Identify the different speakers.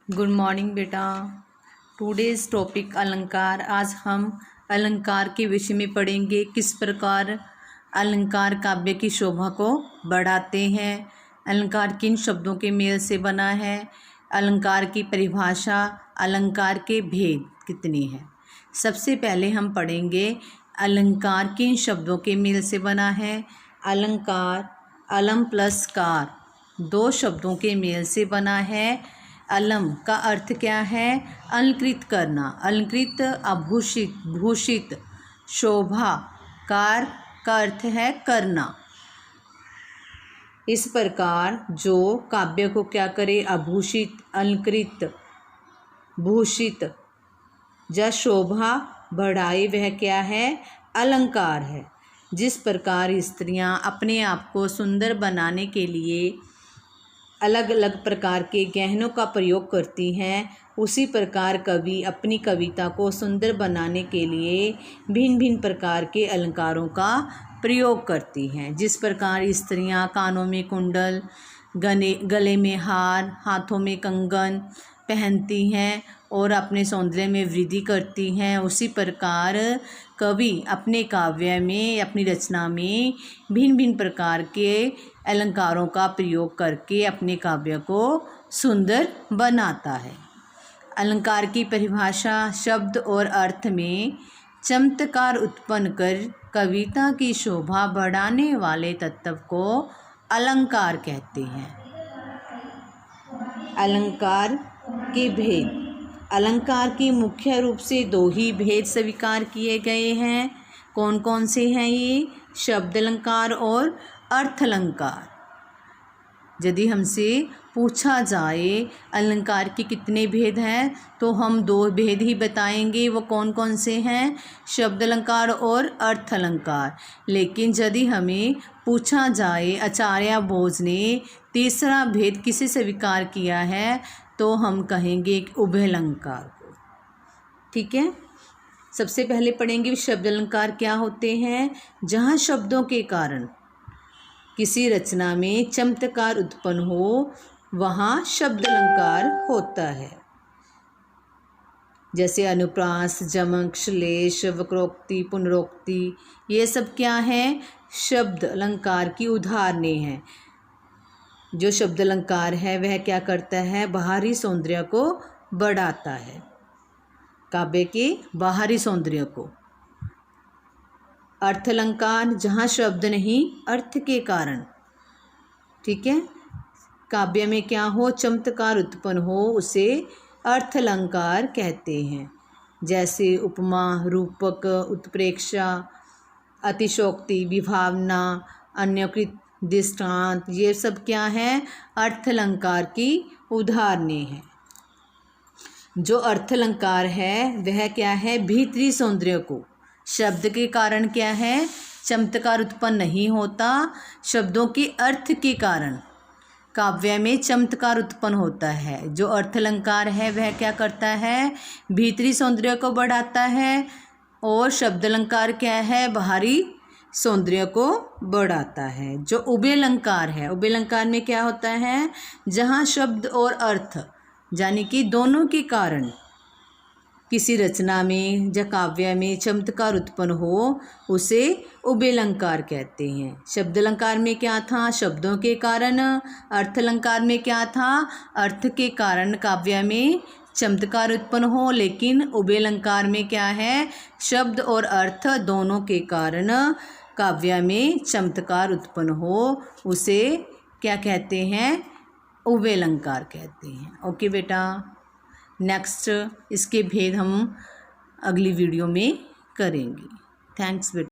Speaker 1: Good morning बेटा। Today's topic अलंकार। आज हम अलंकार के विषय में पढ़ेंगे। किस प्रकार अलंकार काव्य की शोभा को बढ़ाते हैं, अलंकार किन शब्दों के मेल से बना है, अलंकार की परिभाषा, अलंकार के भेद कितने हैं। सबसे पहले हम पढ़ेंगे अलंकार किन शब्दों के मेल से बना है। अलंकार अलम प्लस कार दो शब्दों के मेल से बना है। अलम का अर्थ क्या है? अलंकृत करना, अलंकृत, आभूषित, भूषित, शोभा। कार का अर्थ है करना। इस प्रकार जो काव्य को क्या करे? आभूषित, अलंकृत, भूषित, या शोभा बढ़ाए, वह क्या है? अलंकार है। जिस प्रकार स्त्रियां अपने आप को सुंदर बनाने के लिए अलग अलग प्रकार के गहनों का प्रयोग करती हैं, उसी प्रकार कवि अपनी कविता को सुंदर बनाने के लिए भिन्न भिन्न प्रकार के अलंकारों का प्रयोग करती हैं। जिस प्रकार स्त्रियां कानों में कुंडल, गले में हार, हाथों में कंगन पहनती हैं और अपने सौंदर्य में वृद्धि करती हैं, उसी प्रकार कवि अपने काव्य में, अपनी रचना में भिन्न भिन्न प्रकार के अलंकारों का प्रयोग करके अपने काव्य को सुंदर बनाता है। अलंकार की परिभाषा शब्द और अर्थ में चमत्कार उत्पन्न कर कविता की शोभा बढ़ाने वाले तत्व को अलंकार कहते हैं। अलंकार के भेद। अलंकार की मुख्य रूप से दो ही भेद स्वीकार किए गए हैं। कौन कौन से हैं ये? शब्द अलंकार और अर्थ अलंकार। यदि हमसे पूछा जाए अलंकार के कितने भेद हैं, तो हम दो भेद ही बताएंगे। वो कौन कौन से हैं? शब्द अलंकार और अर्थ अलंकार। लेकिन यदि हमें पूछा जाए आचार्य बोस ने तीसरा भेद किसे स्वीकार किया है, तो हम कहेंगे उभय अलंकार को। ठीक है। सबसे पहले पढ़ेंगे शब्द अलंकार क्या होते हैं। जहाँ शब्दों के कारण किसी रचना में चमत्कार उत्पन्न हो, वहाँ शब्द अलंकार होता है। जैसे अनुप्रास, जमक, श्लेष, वक्रोक्ति, पुनरोक्ति, ये सब क्या है? शब्द अलंकार की उदाहरणें हैं। जो शब्द अलंकार है वह क्या करता है? बाहरी सौंदर्य को बढ़ाता है, काव्य के बाहरी सौंदर्य को। अर्थ अलंकार जहाँ शब्द नहीं, अर्थ के कारण। ठीक है। काव्य में क्या हो? चमत्कार उत्पन्न हो, उसे अर्थ अलंकार कहते हैं। जैसे उपमा, रूपक, उत्प्रेक्षा, अतिशोक्ति, विभावना, अन्यकृत, दृष्टांत, ये सब क्या है? अर्थ अलंकार की उदाहरणें हैं। जो अर्थ अलंकार है वह क्या है? भीतरी सौंदर्य को। शब्द के कारण क्या है? चमत्कार उत्पन्न नहीं होता, शब्दों के अर्थ के कारण काव्य में चमत्कार उत्पन्न होता है। जो अर्थ अलंकार है वह क्या करता है? भीतरी सौंदर्य को बढ़ाता है। और शब्द अलंकार क्या है? बाहरी सौंदर्य को बढ़ाता है। जो उभय अलंकार है, उभय अलंकार में क्या होता है? जहाँ शब्द और अर्थ यानी कि दोनों के कारण किसी रचना में या काव्य में चमत्कार उत्पन्न हो, उसे उभय अलंकार कहते हैं। शब्द अलंकार में क्या था? शब्दों के कारण। अर्थ अलंकार में क्या था? अर्थ के कारण काव्य में चमत्कार उत्पन्न हो। लेकिन उभय अलंकार में क्या है? शब्द और अर्थ दोनों के कारण काव्य में चमत्कार उत्पन्न हो, उसे क्या कहते हैं? उभय अलंकार कहते हैं। ओके बेटा। नेक्स्ट इसके भेद हम अगली वीडियो में करेंगे। थैंक्स बेटा।